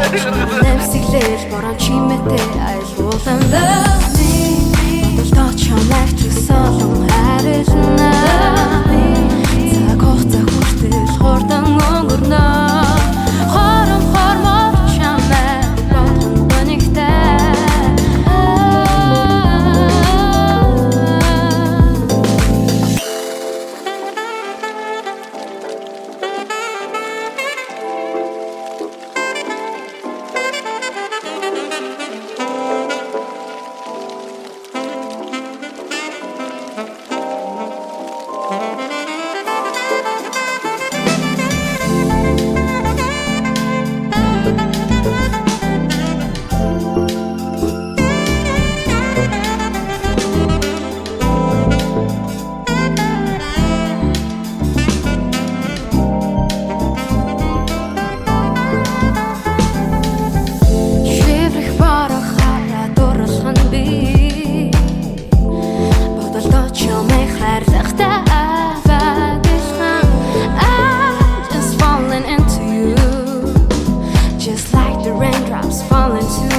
Нэмсэглэж бороо чимээтэй айлгуулан love me. Дот чамайг төсөөлөн харилна. Цаг хугацаа хүртэл хурдан өнгөрнө. Хором хормор чамайг бодхон бонигтай.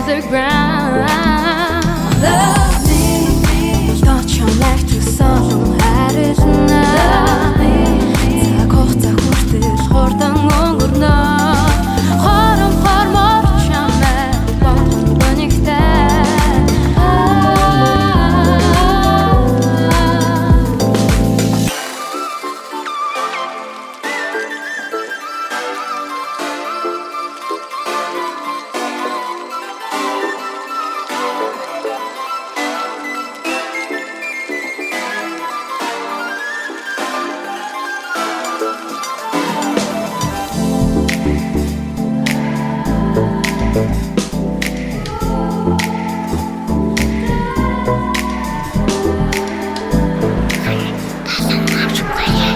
The ground. Love me. Дот чамайг төсөөлөн харилна. Цаг хугацаа хүртэл хурдан өнгөрнө. Хором хормор чамайг бодхон бонигтай.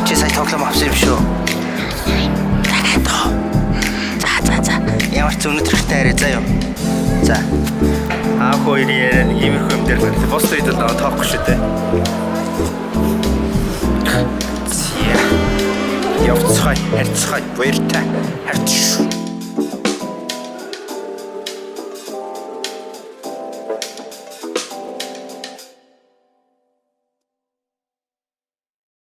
Чи сая тоглоом авсан юм шүү. За. Ямар ч өнөдөр ихтэй арай заа юу. За. Аав хоёр яриа нэг иймэрхүү юм дээр гарах. Бос үед л наваа тоохгүй шүү дээ. Явцгаая, харьцгаая, баяртай. Харьц шүү.